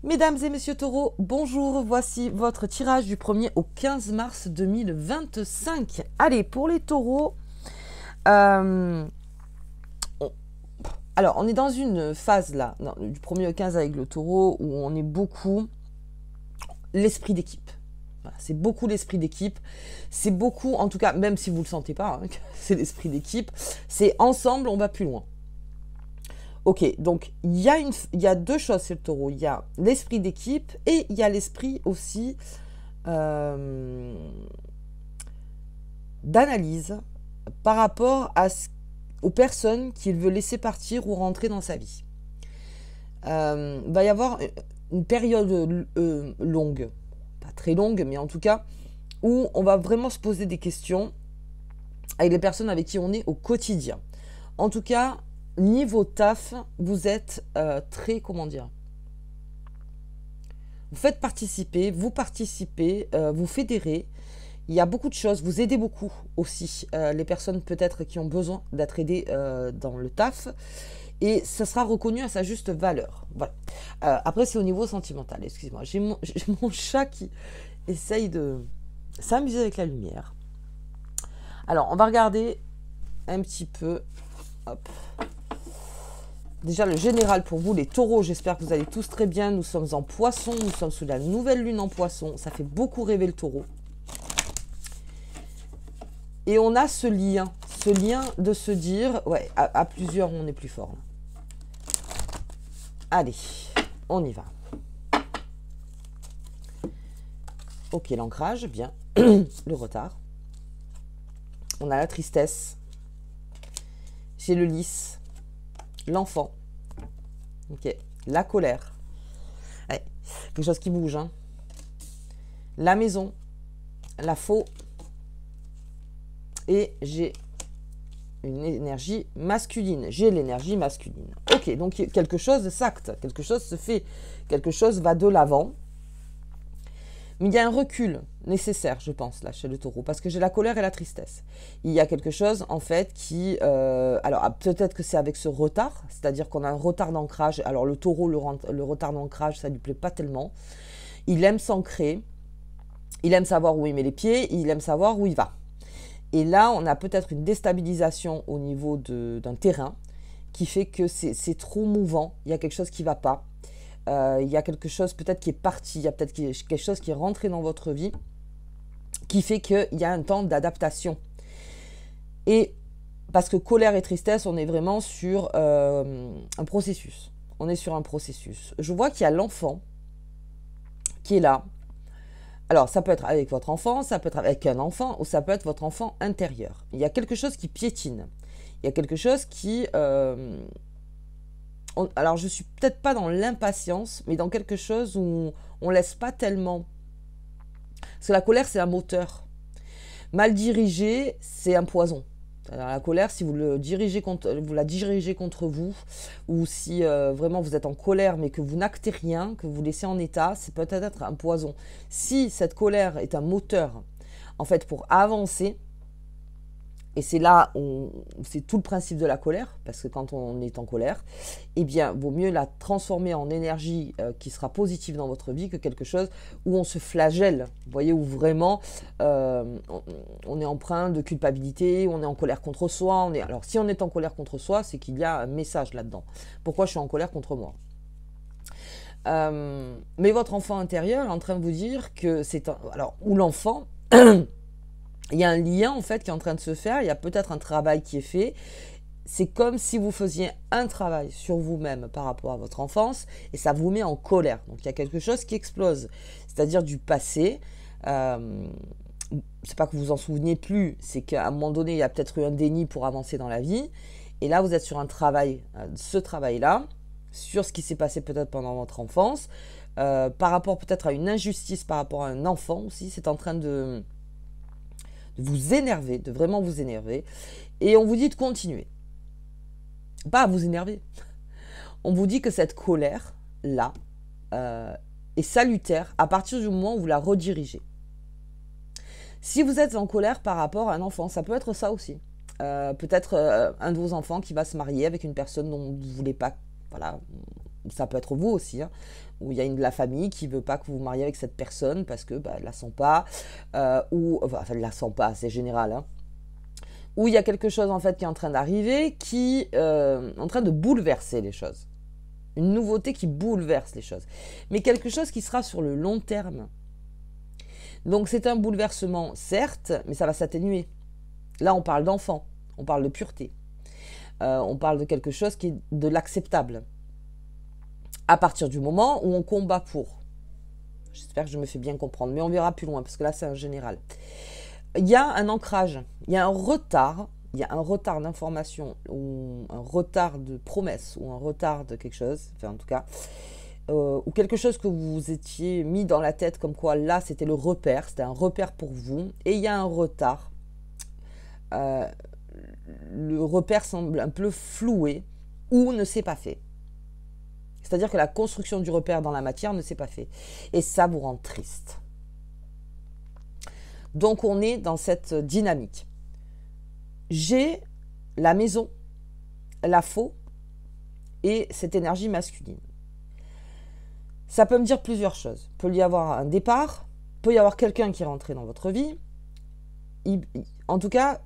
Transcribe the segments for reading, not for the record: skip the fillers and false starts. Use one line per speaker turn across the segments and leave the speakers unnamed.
Mesdames et messieurs taureaux, bonjour, voici votre tirage du 1er au 15 mars 2025. Allez, pour les taureaux, on, alors on est dans une phase là, du 1er au 15 avec le taureau, où on est beaucoup l'esprit d'équipe. Voilà, c'est beaucoup l'esprit d'équipe, c'est beaucoup, en tout cas, même si vous ne le sentez pas, hein, c'est l'esprit d'équipe, c'est ensemble, on va plus loin. Ok, donc il y a deux choses chez le taureau. Il y a l'esprit d'équipe et il y a l'esprit aussi d'analyse par rapport aux personnes qu'il veut laisser partir ou rentrer dans sa vie. Il va y avoir une période longue, pas très longue, mais en tout cas, où on va vraiment se poser des questions avec les personnes avec qui on est au quotidien. En tout cas, niveau taf, vous êtes très, comment dire, vous faites participer, vous fédérez, il y a beaucoup de choses, vous aidez beaucoup aussi les personnes peut-être qui ont besoin d'être aidées dans le taf, et ça sera reconnu à sa juste valeur. Voilà. Après, c'est au niveau sentimental, excusez-moi, j'ai mon chat qui essaye de s'amuser avec la lumière. Alors, on va regarder un petit peu, hop. Déjà, le général pour vous, les taureaux, j'espère que vous allez tous très bien. Nous sommes en poisson, nous sommes sous la nouvelle lune en poisson. Ça fait beaucoup rêver le taureau. Et on a ce lien de se dire, ouais, à plusieurs, on est plus fort. Allez, on y va. Ok, l'ancrage, bien. Le retard. On a la tristesse. J'ai le lys. L'enfant, ok, la colère, ouais, quelque chose qui bouge, hein. La maison, la faux, et j'ai une énergie masculine, j'ai l'énergie masculine. Ok, donc quelque chose s'acte, quelque chose se fait, quelque chose va de l'avant. Mais il y a un recul nécessaire, je pense, là, chez le taureau, parce que j'ai la colère et la tristesse. Il y a quelque chose, en fait, qui... alors, peut-être que c'est avec ce retard, c'est-à-dire qu'on a un retard d'ancrage. Alors, le taureau, le retard d'ancrage, ça ne lui plaît pas tellement. Il aime s'ancrer, il aime savoir où il met les pieds, il aime savoir où il va. Et là, on a peut-être une déstabilisation au niveau d'un terrain qui fait que c'est trop mouvant, il y a quelque chose qui ne va pas. Il y a quelque chose peut-être qui est parti, il y a peut-être quelque chose qui est rentré dans votre vie qui fait qu'il y a un temps d'adaptation. Et parce que colère et tristesse, on est vraiment sur un processus. On est sur un processus. Je vois qu'il y a l'enfant qui est là. Alors, ça peut être avec votre enfant, ça peut être avec un enfant, ou ça peut être votre enfant intérieur. Il y a quelque chose qui piétine. Il y a quelque chose qui... alors, je ne suis peut-être pas dans l'impatience, mais dans quelque chose où on ne laisse pas tellement. Parce que la colère, c'est un moteur. Mal dirigée, c'est un poison. Alors, la colère, si vous la dirigez contre vous, ou si vraiment vous êtes en colère, mais que vous n'actez rien, que vous laissez en état, c'est peut-être un poison. Si cette colère est un moteur, en fait, pour avancer, et c'est là où c'est tout le principe de la colère, parce que quand on est en colère, eh bien, vaut mieux la transformer en énergie qui sera positive dans votre vie que quelque chose où on se flagelle. Vous voyez, où vraiment on est empreint de culpabilité, on est en colère contre soi. Alors, si on est en colère contre soi, c'est qu'il y a un message là-dedans. Pourquoi je suis en colère contre moi ? Mais votre enfant intérieur est en train de vous dire que c'est alors, ou l'enfant... Il y a un lien en fait qui est en train de se faire, il y a peut-être un travail qui est fait. C'est comme si vous faisiez un travail sur vous-même par rapport à votre enfance et ça vous met en colère. Donc il y a quelque chose qui explose, c'est-à-dire du passé. C'est pas que vous vous en souveniez plus, c'est qu'à un moment donné, il y a peut-être eu un déni pour avancer dans la vie. Et là, vous êtes sur un travail, ce travail-là, sur ce qui s'est passé peut-être pendant votre enfance, par rapport peut-être à une injustice par rapport à un enfant aussi. C'est en train de vous énerver, de vraiment vous énerver. Et on vous dit de continuer. Pas à vous énerver. On vous dit que cette colère-là est salutaire à partir du moment où vous la redirigez. Si vous êtes en colère par rapport à un enfant, ça peut être ça aussi. Peut-être un de vos enfants qui va se marier avec une personne dont vous ne voulez pas, voilà, ça peut être vous aussi, hein, où il y a de la famille qui veut pas que vous vous mariez avec cette personne parce que elle la sent pas, ou enfin elle la sent pas, c'est général, hein, où il y a quelque chose en fait qui est en train d'arriver, qui est en train de bouleverser les choses. Une nouveauté qui bouleverse les choses. Mais quelque chose qui sera sur le long terme. Donc c'est un bouleversement, certes, mais ça va s'atténuer. Là, on parle d'enfant, on parle de pureté. On parle de quelque chose qui est de l'acceptable. À partir du moment où on combat pour. J'espère que je me fais bien comprendre, mais on verra plus loin, parce que là, c'est un général. Il y a un ancrage, il y a un retard d'information, ou un retard de promesse, ou un retard de quelque chose, enfin en tout cas, ou quelque chose que vous étiez mis dans la tête comme quoi là c'était le repère, c'était un repère pour vous, et il y a un retard. Le repère semble un peu floué ou ne s'est pas fait. C'est-à-dire que la construction du repère dans la matière ne s'est pas fait. Et ça vous rend triste. Donc on est dans cette dynamique. J'ai la maison, la faux et cette énergie masculine. Ça peut me dire plusieurs choses. Il peut y avoir un départ, il peut y avoir quelqu'un qui est rentré dans votre vie. En tout cas,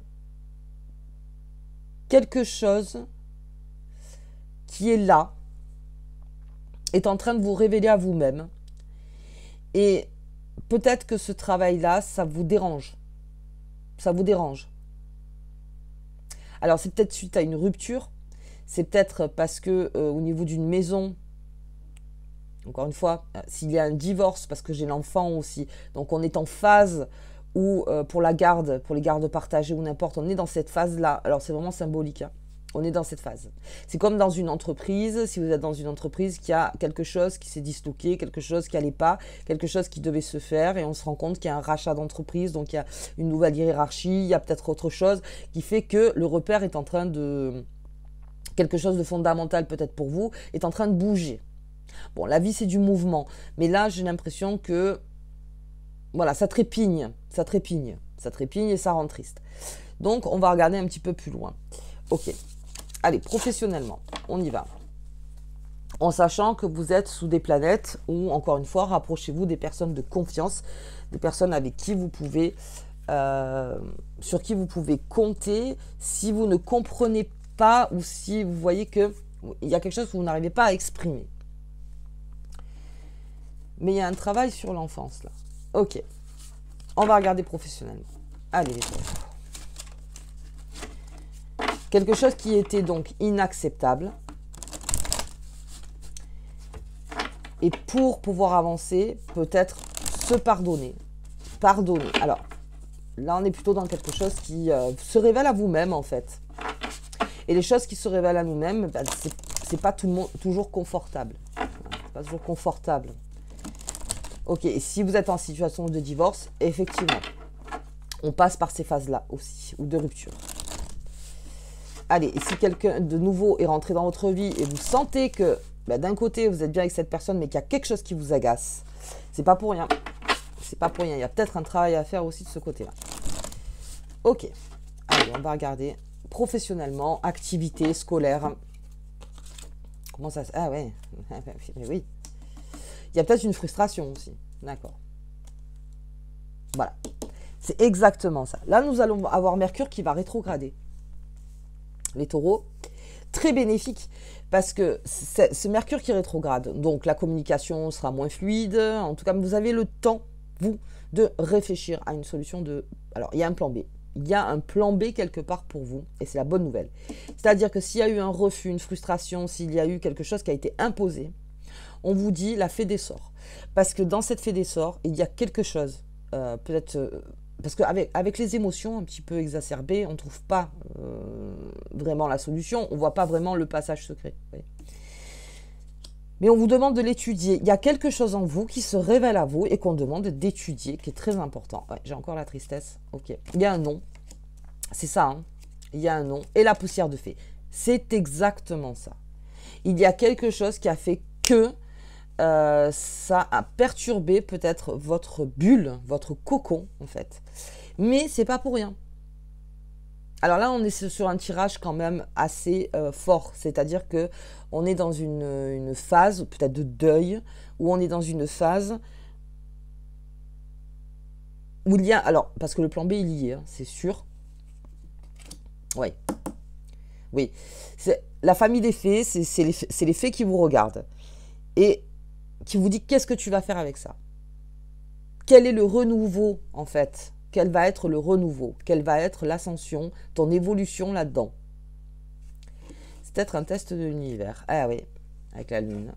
quelque chose qui est là, est en train de vous révéler à vous-même. Et peut-être que ce travail-là, ça vous dérange. Ça vous dérange. Alors, c'est peut-être suite à une rupture. C'est peut-être parce que au niveau d'une maison, encore une fois, s'il y a un divorce, parce que j'ai l'enfant aussi, donc on est en phase où pour la garde, pour les gardes partagées ou n'importe, on est dans cette phase-là. Alors, c'est vraiment symbolique, hein. On est dans cette phase. C'est comme dans une entreprise, si vous êtes dans une entreprise qui a quelque chose qui s'est disloqué, quelque chose qui n'allait pas, quelque chose qui devait se faire, et on se rend compte qu'il y a un rachat d'entreprise, donc il y a une nouvelle hiérarchie, il y a peut-être autre chose qui fait que le repère est en train de... quelque chose de fondamental peut-être pour vous, est en train de bouger. Bon, la vie c'est du mouvement, mais là j'ai l'impression que... voilà, ça trépigne et ça rend triste. Donc on va regarder un petit peu plus loin. Ok. Allez, professionnellement, on y va. En sachant que vous êtes sous des planètes où, encore une fois, rapprochez-vous des personnes de confiance, des personnes avec qui vous pouvez, sur qui vous pouvez compter si vous ne comprenez pas ou si vous voyez qu'il y a quelque chose que vous n'arrivez pas à exprimer. Mais il y a un travail sur l'enfance, là. Ok. On va regarder professionnellement. Allez, les autres. Quelque chose qui était donc inacceptable. Et pour pouvoir avancer, peut-être se pardonner. Pardonner. Alors, là, on est plutôt dans quelque chose qui se révèle à vous-même, en fait. Et les choses qui se révèlent à nous-mêmes, ben, c'est pas toujours confortable. C'est pas toujours confortable. Ok, et si vous êtes en situation de divorce, effectivement, on passe par ces phases-là aussi, ou de rupture. Allez, et si quelqu'un de nouveau est rentré dans votre vie et vous sentez que d'un côté vous êtes bien avec cette personne mais qu'il y a quelque chose qui vous agace, c'est pas pour rien. C'est pas pour rien. Il y a peut-être un travail à faire aussi de ce côté-là. Ok. Allez, on va regarder professionnellement, activité scolaire. Comment ça se... Ah ouais. Mais oui. Il y a peut-être une frustration aussi. D'accord. Voilà. C'est exactement ça. Là, nous allons avoir Mercure qui va rétrograder. Les taureaux, très bénéfique parce que ce Mercure qui rétrograde, donc la communication sera moins fluide, en tout cas vous avez le temps, vous, de réfléchir à une solution de... Alors il y a un plan B, il y a un plan B quelque part pour vous et c'est la bonne nouvelle. C'est-à-dire que s'il y a eu un refus, une frustration, s'il y a eu quelque chose qui a été imposé, on vous dit la fée des sorts. Parce que dans cette fée des sorts, il y a quelque chose, peut-être... parce qu'avec les émotions un petit peu exacerbées, on ne trouve pas vraiment la solution, on ne voit pas vraiment le passage secret. Oui. Mais on vous demande de l'étudier. Il y a quelque chose en vous qui se révèle à vous et qu'on demande d'étudier, qui est très important. Ouais, j'ai encore la tristesse. Ok. Il y a un nom. C'est ça, hein. Il y a un nom. Et la poussière de fée. C'est exactement ça. Il y a quelque chose qui a fait que ça a perturbé peut-être votre bulle, votre cocon en fait. Mais c'est pas pour rien. Alors là, on est sur un tirage quand même assez fort. C'est-à-dire que on est dans une phase peut-être de deuil, ou on est dans une phase où il y a... Alors, parce que le plan B, il y est, hein, c'est sûr. Oui. Oui. La famille des fées, c'est les fées qui vous regardent. Et qui vous dit qu'est-ce que tu vas faire avec ça. Quel est le renouveau, en fait? Quel va être le renouveau? Quelle va être l'ascension, ton évolution là-dedans? C'est peut-être un test de l'univers. Ah oui, avec la lune.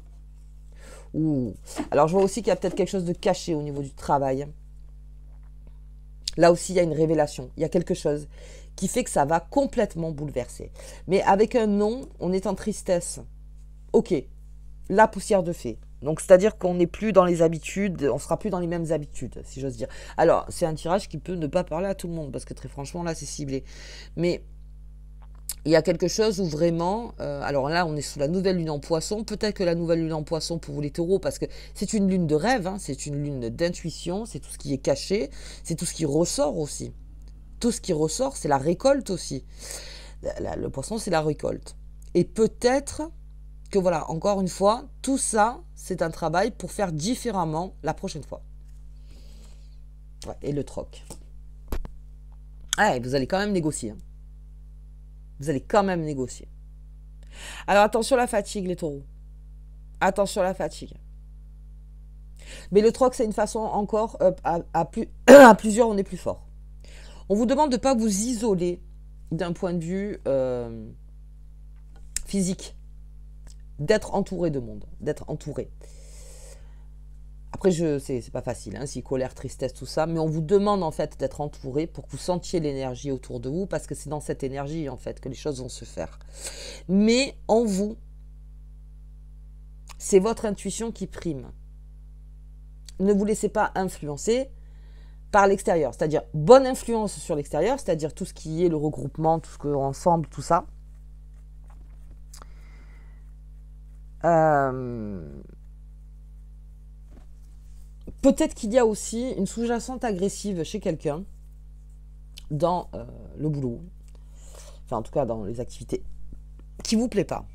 Ouh. Alors je vois aussi qu'il y a peut-être quelque chose de caché au niveau du travail. Là aussi, il y a une révélation. Il y a quelque chose qui fait que ça va complètement bouleverser. Mais avec un non, on est en tristesse. Ok, la poussière de fée. Donc, c'est-à-dire qu'on n'est plus dans les habitudes, on ne sera plus dans les mêmes habitudes, si j'ose dire. Alors, c'est un tirage qui peut ne pas parler à tout le monde, parce que très franchement, là, c'est ciblé. Mais il y a quelque chose où vraiment... alors là, on est sous la nouvelle lune en poisson. Peut-être que la nouvelle lune en poisson pour vous les taureaux, parce que c'est une lune de rêve, hein, c'est une lune d'intuition, c'est tout ce qui est caché, c'est tout ce qui ressort aussi. Tout ce qui ressort, c'est la récolte aussi. Le poisson, c'est la récolte. Et peut-être que voilà, encore une fois, tout ça, c'est un travail pour faire différemment la prochaine fois. Ouais, et le troc. Ah, et vous allez quand même négocier. Hein. Vous allez quand même négocier. Alors attention à la fatigue, les taureaux. Attention à la fatigue. Mais le troc, c'est une façon encore, à plusieurs, on est plus fort. On vous demande de ne pas vous isoler d'un point de vue physique. D'être entouré de monde, d'être entouré. Après, c'est pas facile, hein, si colère, tristesse, tout ça, mais on vous demande en fait d'être entouré pour que vous sentiez l'énergie autour de vous, parce que c'est dans cette énergie en fait que les choses vont se faire. Mais en vous, c'est votre intuition qui prime. Ne vous laissez pas influencer par l'extérieur, c'est-à-dire bonne influence sur l'extérieur, c'est-à-dire tout ce qui est le regroupement, tout ce que ensemble, tout ça. Peut-être qu'il y a aussi une sous-jacente agressive chez quelqu'un dans le boulot, enfin en tout cas dans les activités, qui vous plaît pas.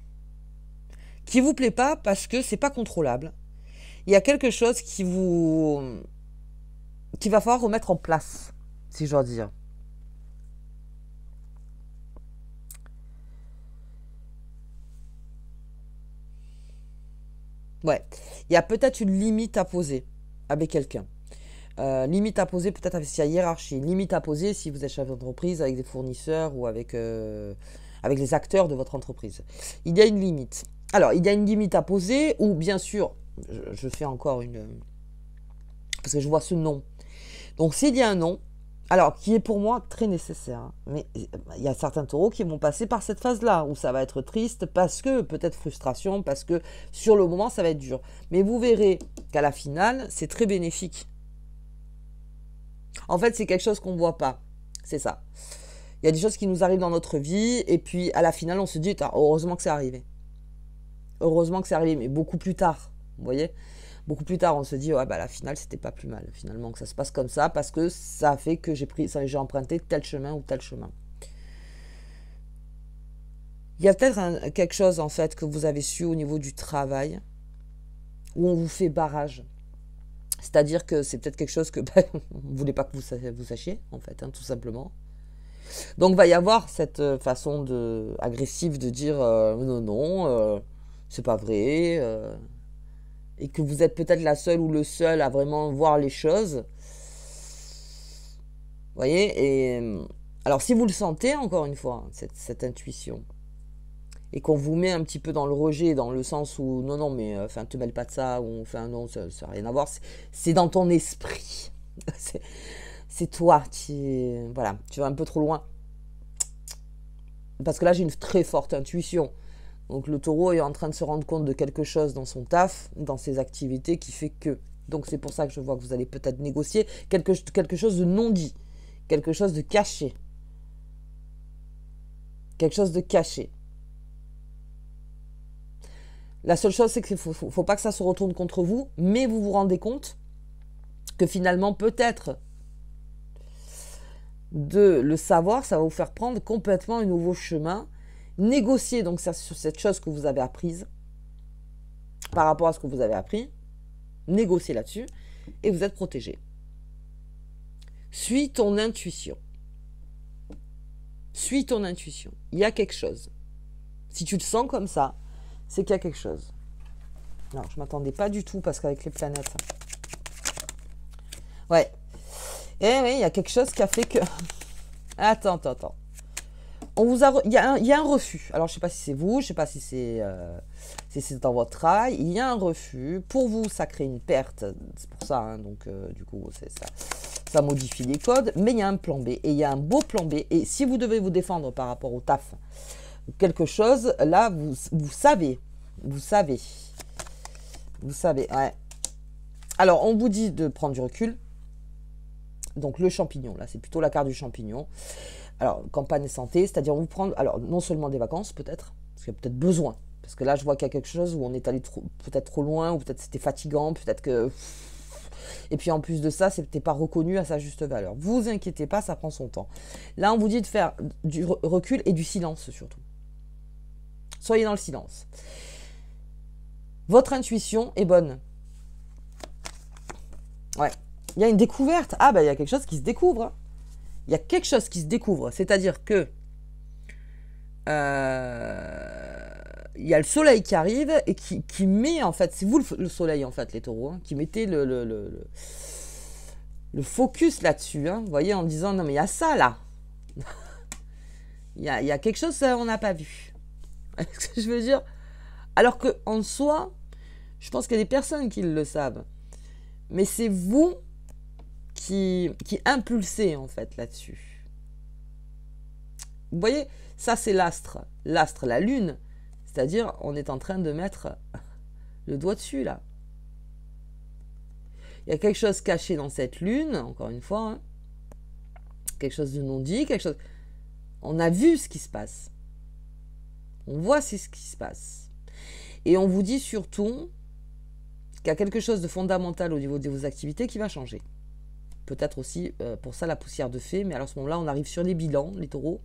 Qui vous plaît pas parce que c'est pas contrôlable. Il y a quelque chose qu'il va falloir remettre en place, si j'ose dire. Ouais, il y a peut-être une limite à poser avec quelqu'un. Limite à poser peut-être avec sa hiérarchie. Limite à poser si vous êtes chef d'entreprise avec des fournisseurs ou avec les acteurs de votre entreprise. Il y a une limite. Alors, il y a une limite à poser ou bien sûr, je fais encore une... Parce que je vois ce nom. Donc, s'il y a un nom, alors qui est pour moi très nécessaire, hein, mais il y a certains taureaux qui vont passer par cette phase-là, où ça va être triste, parce que peut-être frustration, parce que sur le moment, ça va être dur. Mais vous verrez qu'à la finale, c'est très bénéfique. En fait, c'est quelque chose qu'on ne voit pas. C'est ça. Il y a des choses qui nous arrivent dans notre vie, et puis à la finale, on se dit, heureusement que c'est arrivé. Heureusement que c'est arrivé, mais beaucoup plus tard. Vous voyez ? Beaucoup plus tard, on se dit, ouais, bah, la finale, c'était pas plus mal, finalement, que ça se passe comme ça, parce que ça a fait que j'ai emprunté tel chemin ou tel chemin. Il y a peut-être quelque chose, en fait, que vous avez su au niveau du travail, où on vous fait barrage. C'est-à-dire que c'est peut-être quelque chose que vous ne voulez pas que vous sachiez, en fait, hein, tout simplement. Donc, il va y avoir cette façon agressive de dire non, c'est pas vrai, et que vous êtes peut-être la seule ou le seul à vraiment voir les choses. Vous voyez, et alors si vous le sentez, encore une fois, cette intuition, et qu'on vous met un petit peu dans le rejet, dans le sens où non, mais enfin, te mêle pas de ça, ou enfin, non, ça n'a rien à voir, c'est dans ton esprit. C'est toi, voilà, tu vas un peu trop loin. Parce que là, j'ai une très forte intuition. Donc le taureau est en train de se rendre compte de quelque chose dans son taf, dans ses activités, qui fait que. Donc c'est pour ça que je vois que vous allez peut-être négocier quelque chose de non dit, quelque chose de caché. Quelque chose de caché. La seule chose, c'est qu'il ne faut pas que ça se retourne contre vous, mais vous vous rendez compte que finalement, peut-être, de le savoir, ça va vous faire prendre complètement un nouveau chemin. Négocier donc sur cette chose que vous avez apprise, par rapport à ce que vous avez appris, négocier là-dessus, et vous êtes protégé. Suis ton intuition. Suis ton intuition. Il y a quelque chose. Si tu le sens comme ça, c'est qu'il y a quelque chose. Non, je ne m'attendais pas du tout parce qu'avec les planètes. Ouais. Eh oui, il y a quelque chose qui a fait que... Attends. Il y a un refus. Alors, je ne sais pas si c'est vous, je ne sais pas si c'est dans votre travail. Il y a un refus. Pour vous, ça crée une perte. C'est pour ça, hein, donc du coup, c'est ça. Ça modifie les codes. Mais il y a un plan B. Et il y a un beau plan B. Et si vous devez vous défendre par rapport au taf, quelque chose, là, vous savez. Vous savez, ouais. Alors, on vous dit de prendre du recul. Donc, le champignon, là, c'est plutôt la carte du champignon. Alors, campagne santé, c'est-à-dire vous prendre, alors, non seulement des vacances, peut-être, parce qu'il y a peut-être besoin. Parce que là, je vois qu'il y a quelque chose où on est allé peut-être trop loin, ou peut-être c'était fatigant, peut-être que... Et puis, en plus de ça, c'était pas reconnu à sa juste valeur. Vous inquiétez pas, ça prend son temps. Là, on vous dit de faire du recul et du silence, surtout. Soyez dans le silence. Votre intuition est bonne. Ouais. Il y a une découverte. Ah, ben, il y a quelque chose qui se découvre. Hein. Il y a quelque chose qui se découvre. C'est-à-dire que il y a le soleil qui arrive et qui met, en fait, c'est vous le soleil, en fait, les taureaux, hein, qui mettez le focus là-dessus. Hein, vous voyez, en disant, non, mais il y a ça, là. Il y a quelque chose qu'on n'a pas vu. Ce que je veux dire. Alors qu'en soi, je pense qu'il y a des personnes qui le savent. Mais c'est vous qui impulsez, en fait, là-dessus. Vous voyez, ça, c'est l'astre. L'astre, la lune. C'est-à-dire, on est en train de mettre le doigt dessus, là. Il y a quelque chose caché dans cette lune, encore une fois. Hein. Quelque chose de non dit, quelque chose... On a vu ce qui se passe. On voit ce qui se passe. Et on vous dit surtout qu'il y a quelque chose de fondamental au niveau de vos activités qui va changer. Peut-être aussi, pour ça, la poussière de fée. Mais alors, à ce moment-là, on arrive sur les bilans, les taureaux.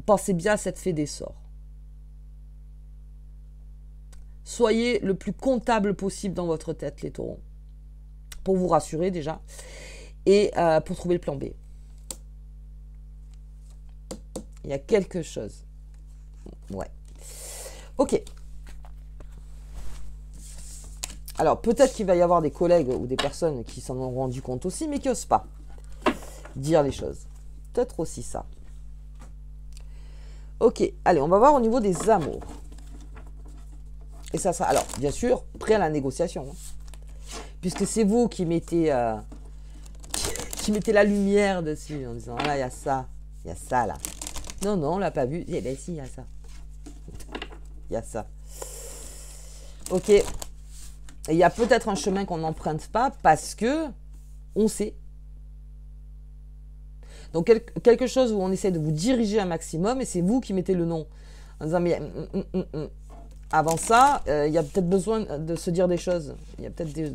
Pensez bien à cette fée des sorts. Soyez le plus comptable possible dans votre tête, les taureaux. Pour vous rassurer, déjà. Et pour trouver le plan B. Il y a quelque chose. Ouais. Ok. Alors, peut-être qu'il va y avoir des collègues ou des personnes qui s'en ont rendu compte aussi, mais qui n'osent pas dire les choses. Peut-être aussi ça. Ok, allez, on va voir au niveau des amours. Et ça sera, alors, bien sûr, prêt à la négociation. Hein, puisque c'est vous qui mettez la lumière dessus, en disant, ah là, il y a ça là. Non, on l'a pas vu. Eh bien, si, il y a ça. Il y a ça. Ok. Et il y a peut-être un chemin qu'on n'emprunte pas parce que on sait. Donc, quelque chose où on essaie de vous diriger un maximum et c'est vous qui mettez le nom. En disant, mais avant ça, il y a peut-être besoin de se dire des choses. Il y a peut-être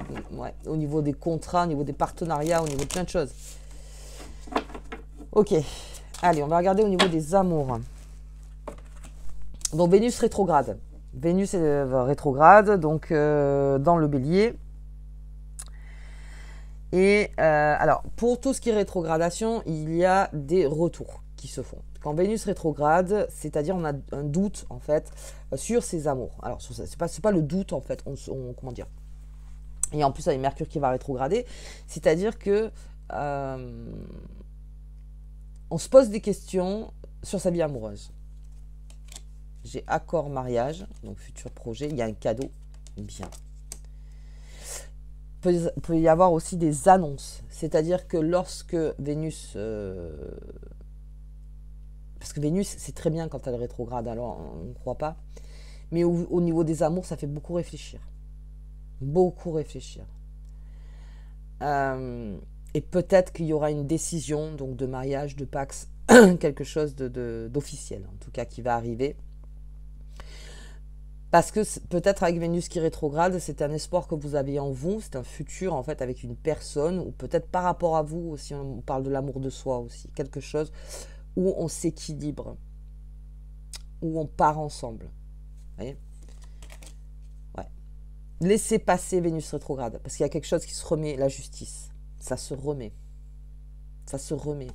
au niveau des contrats, au niveau des partenariats, au niveau de plein de choses. Ok. Allez, on va regarder au niveau des amours. Donc, Vénus rétrograde. Vénus est rétrograde, donc dans le bélier. Et alors, pour tout ce qui est rétrogradation, il y a des retours qui se font. Quand Vénus rétrograde, c'est-à-dire on a un doute, en fait, sur ses amours. Alors, c'est pas le doute, en fait, comment dire. Et en plus, avec Mercure qui va rétrograder, c'est-à-dire que on se pose des questions sur sa vie amoureuse. J'ai accord mariage, donc futur projet, il y a un cadeau, bien. Peut y avoir aussi des annonces, c'est-à-dire que lorsque Vénus... parce que Vénus, c'est très bien quand elle rétrograde, alors on ne croit pas. Mais au niveau des amours, ça fait beaucoup réfléchir. Beaucoup réfléchir. Et peut-être qu'il y aura une décision donc de mariage, de Pax, quelque chose d'officiel, en tout cas, qui va arriver. Parce que peut-être avec Vénus qui rétrograde, c'est un espoir que vous avez en vous, c'est un futur en fait avec une personne, ou peut-être par rapport à vous aussi, on parle de l'amour de soi aussi, quelque chose où on s'équilibre, où on part ensemble. Vous voyez? Ouais. Laissez passer Vénus rétrograde, parce qu'il y a quelque chose qui se remet, la justice. Ça se remet. Ça se remet.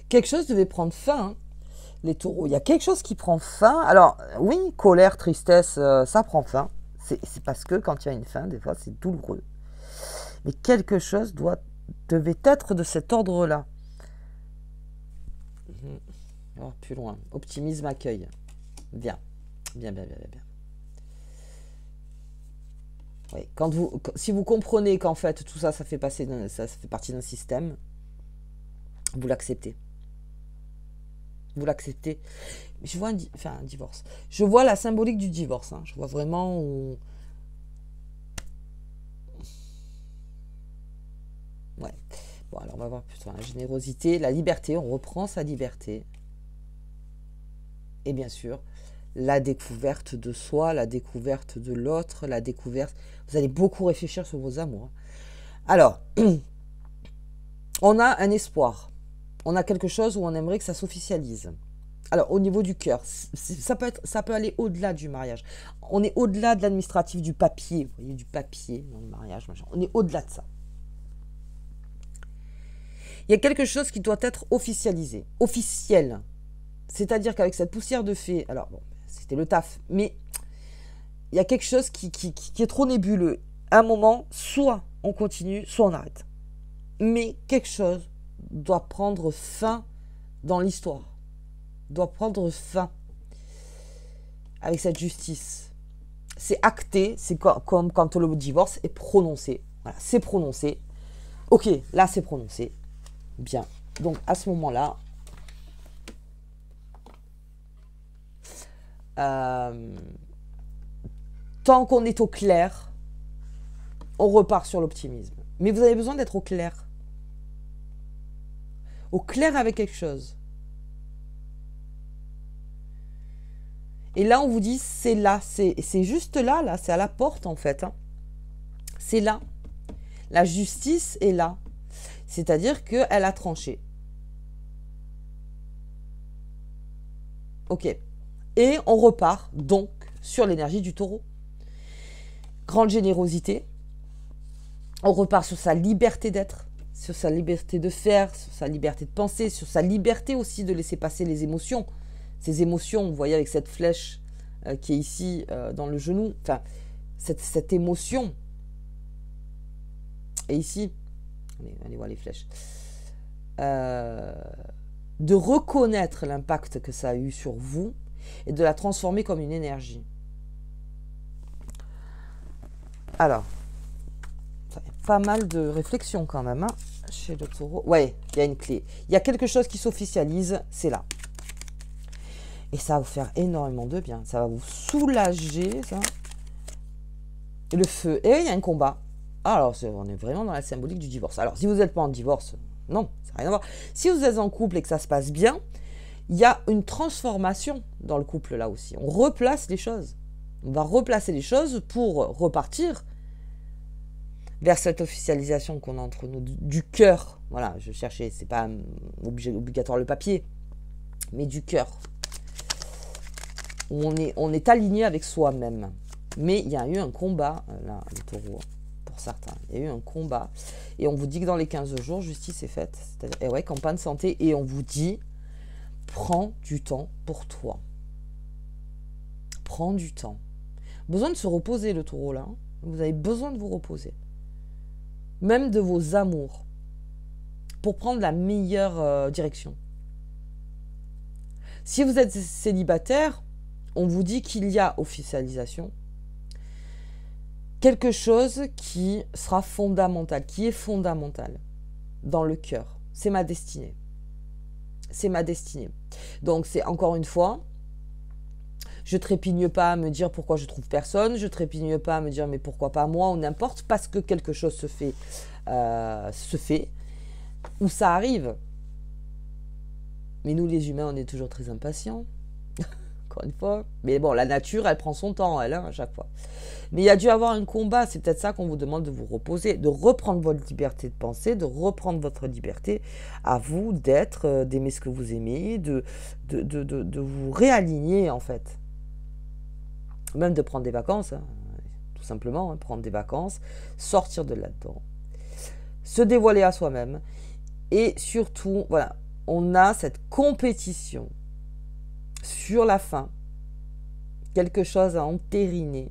Quelque chose devait prendre fin, hein. Les taureaux, il y a quelque chose qui prend fin. Alors, oui, colère, tristesse, ça prend fin. C'est parce que quand il y a une fin, des fois, c'est douloureux. Mais quelque chose devait être de cet ordre-là. Alors, plus loin. Optimisme, accueil. Bien. Bien. Oui, si vous comprenez qu'en fait, tout ça, ça fait partie d'un système, vous l'acceptez. Vous l'acceptez. Je vois un divorce. Je vois la symbolique du divorce. Hein. Je vois vraiment où... Ouais. Bon, alors on va voir plutôt la générosité, la liberté. On reprend sa liberté. Et bien sûr, la découverte de soi, la découverte de l'autre, la découverte... Vous allez beaucoup réfléchir sur vos amours. Alors, on a un espoir. On a quelque chose où on aimerait que ça s'officialise. Alors, au niveau du cœur, ça peut aller au-delà du mariage. On est au-delà de l'administratif, du papier. Vous voyez, du papier dans le mariage. Machin. On est au-delà de ça. Il y a quelque chose qui doit être officialisé, officiel. C'est-à-dire qu'avec cette poussière de fée, alors bon, c'était le taf, mais il y a quelque chose qui est trop nébuleux. À un moment, soit on continue, soit on arrête. Mais quelque chose doit prendre fin dans l'histoire. Doit prendre fin avec cette justice. C'est acté, c'est comme quand le divorce est prononcé. Voilà, c'est prononcé. Ok, là c'est prononcé. Bien. Donc à ce moment-là, tant qu'on est au clair, on repart sur l'optimisme. Mais vous avez besoin d'être au clair. Au clair avec quelque chose. Et là, on vous dit, c'est là, c'est juste là, c'est à la porte en fait. Hein. C'est là. La justice est là. C'est-à-dire qu'elle a tranché. Ok. Et on repart donc sur l'énergie du taureau. Grande générosité. On repart sur sa liberté d'être, sur sa liberté de faire, sur sa liberté de penser, sur sa liberté aussi de laisser passer les émotions. Ces émotions, vous voyez avec cette flèche qui est ici dans le genou, enfin, cette émotion. Et ici, allez voir les flèches. De reconnaître l'impact que ça a eu sur vous et de la transformer comme une énergie. Alors, ça fait pas mal de réflexion quand même, hein, chez le taureau. Ouais, il y a une clé. Il y a quelque chose qui s'officialise, c'est là. Et ça va vous faire énormément de bien. Ça va vous soulager, ça. Et le feu. Et il y a un combat. Alors, on est vraiment dans la symbolique du divorce. Alors, si vous n'êtes pas en divorce, non, ça n'a rien à voir. Si vous êtes en couple et que ça se passe bien, il y a une transformation dans le couple là aussi. On replace les choses. On va replacer les choses pour repartir vers cette officialisation qu'on a entre nous, du cœur. Voilà, je cherchais, c'est pas obligatoire le papier, mais du cœur. On est aligné avec soi-même. Mais il y a eu un combat, là, le taureau, pour certains. Il y a eu un combat. Et on vous dit que dans les 15 jours, justice est faite. C'est-à-dire, et ouais, campagne santé. Et on vous dit, prends du temps pour toi. Prends du temps. Besoin de se reposer, le taureau, là. Vous avez besoin de vous reposer. Même de vos amours. Pour prendre la meilleure direction. Si vous êtes célibataire, on vous dit qu'il y a officialisation. Quelque chose qui sera fondamental, qui est fondamental dans le cœur. C'est ma destinée. C'est ma destinée. Donc c'est encore une fois, je trépigne pas à me dire pourquoi je trouve personne, je trépigne pas à me dire mais pourquoi pas moi ou n'importe, parce que quelque chose se fait, ou ça arrive. Mais nous les humains, on est toujours très impatients. encore une fois. Mais bon, la nature, elle prend son temps, elle, hein, à chaque fois. Mais il y a dû avoir un combat, c'est peut-être ça qu'on vous demande de vous reposer, de reprendre votre liberté de penser, de reprendre votre liberté à vous d'être, d'aimer ce que vous aimez, de vous réaligner, en fait. Même de prendre des vacances, hein, tout simplement, hein, prendre des vacances, sortir de là-dedans, se dévoiler à soi-même. Et surtout, voilà, on a cette compétition sur la fin, quelque chose à entériner.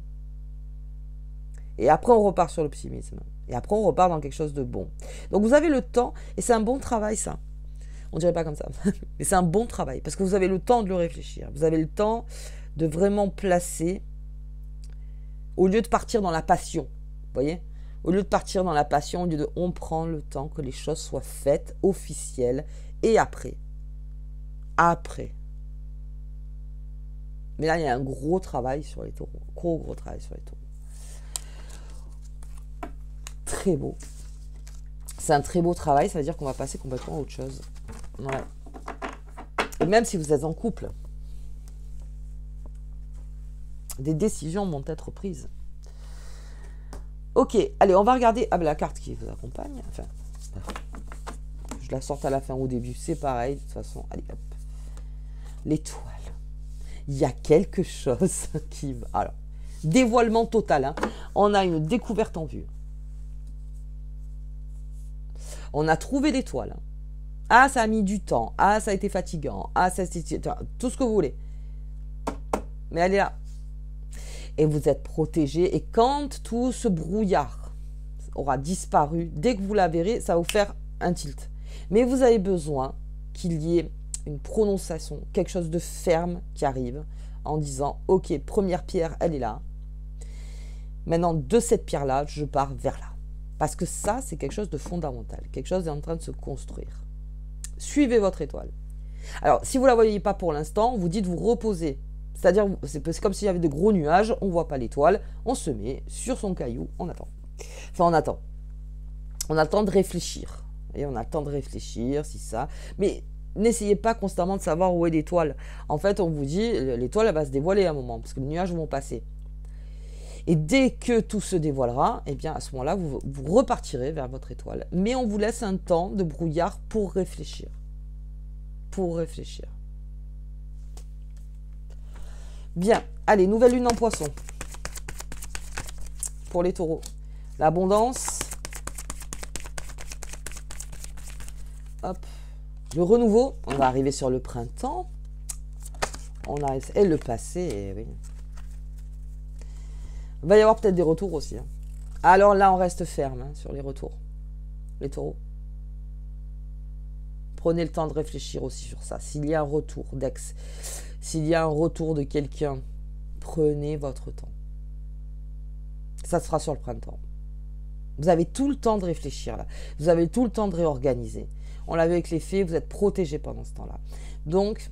Et après, on repart sur l'optimisme. Et après, on repart dans quelque chose de bon. Donc, vous avez le temps, et c'est un bon travail, ça. On dirait pas comme ça, mais c'est un bon travail, parce que vous avez le temps de le réfléchir. Vous avez le temps de vraiment placer, au lieu de partir dans la passion, vous voyez ? Au lieu de partir dans la passion, au lieu de on prend le temps que les choses soient faites, officielles, et après. Mais là, il y a un gros travail sur les taureaux. Gros travail sur les taureaux. Très beau. C'est un très beau travail, ça veut dire qu'on va passer complètement à autre chose. Ouais. Et même si vous êtes en couple, des décisions vont être prises. Ok, allez, on va regarder la carte qui vous accompagne. Enfin, je la sorte à la fin, au début, c'est pareil. De toute façon, allez, hop. L'étoile. Il y a quelque chose qui va... Alors, dévoilement total. Hein. On a une découverte en vue. On a trouvé l'étoile. Hein. Ah, ça a mis du temps. Ah, ça a été fatigant. Ah, ça a été... Tout ce que vous voulez. Mais elle est là. Et vous êtes protégé. Et quand tout ce brouillard aura disparu, dès que vous la verrez, ça va vous faire un tilt. Mais vous avez besoin qu'il y ait une prononciation, quelque chose de ferme qui arrive en disant « Ok, première pierre, elle est là. Maintenant, de cette pierre-là, je pars vers là. » Parce que ça, c'est quelque chose de fondamental. Quelque chose est en train de se construire. Suivez votre étoile. Alors, si vous ne la voyez pas pour l'instant, vous dites vous reposez. C'est-à-dire, c'est comme s'il y avait de gros nuages, on ne voit pas l'étoile, on se met sur son caillou, on attend. Enfin, on attend. On a le temps de réfléchir. Et on a le temps de réfléchir, si ça. Mais n'essayez pas constamment de savoir où est l'étoile. En fait, on vous dit, l'étoile, elle va se dévoiler à un moment, parce que les nuages vont passer. Et dès que tout se dévoilera, eh bien, à ce moment-là, vous repartirez vers votre étoile. Mais on vous laisse un temps de brouillard pour réfléchir. Pour réfléchir. Bien, allez, nouvelle lune en poisson. Pour les taureaux. L'abondance. Hop. Le renouveau. On va arriver sur le printemps. On arrive, et le passé, oui. Il va y avoir peut-être des retours aussi. Hein. Alors là, on reste ferme hein, sur les retours. Les taureaux. Prenez le temps de réfléchir aussi sur ça. S'il y a un retour d'ex, s'il y a un retour de quelqu'un, prenez votre temps. Ça sera sur le printemps. Vous avez tout le temps de réfléchir là. Vous avez tout le temps de réorganiser. On l'a vu avec les fées, vous êtes protégés pendant ce temps-là. Donc,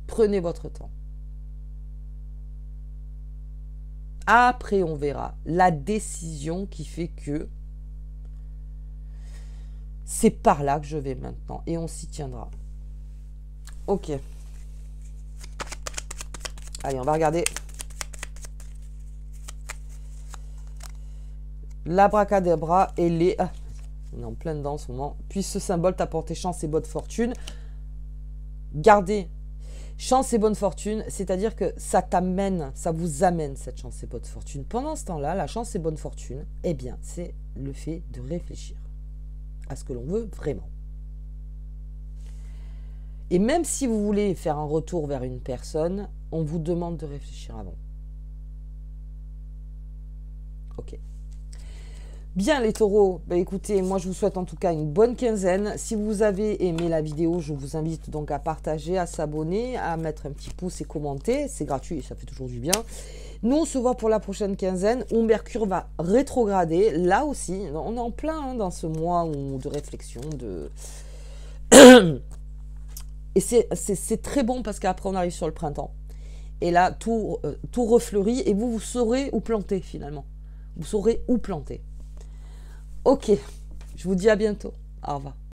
prenez votre temps. Après, on verra la décision qui fait que c'est par là que je vais maintenant. Et on s'y tiendra. Ok. Allez, on va regarder. L'abracadabra et les... Ah, on est en plein dedans en ce moment. Puis ce symbole t'apporter chance et bonne fortune. Gardez chance et bonne fortune, c'est-à-dire que ça t'amène, ça vous amène cette chance et bonne fortune. Pendant ce temps-là, la chance et bonne fortune, eh bien, c'est le fait de réfléchir à ce que l'on veut vraiment. Et même si vous voulez faire un retour vers une personne, on vous demande de réfléchir avant. Ok. Bien les taureaux, bah écoutez, moi je vous souhaite en tout cas une bonne quinzaine. Si vous avez aimé la vidéo, je vous invite donc à partager, à s'abonner, à mettre un petit pouce et commenter. C'est gratuit et ça fait toujours du bien. Nous on se voit pour la prochaine quinzaine où Mercure va rétrograder. Là aussi, on est en plein hein, dans ce mois de réflexion. Et c'est très bon parce qu'après on arrive sur le printemps. Et là, tout refleurit et vous saurez où planter finalement. Vous saurez où planter. Ok, je vous dis à bientôt. Au revoir.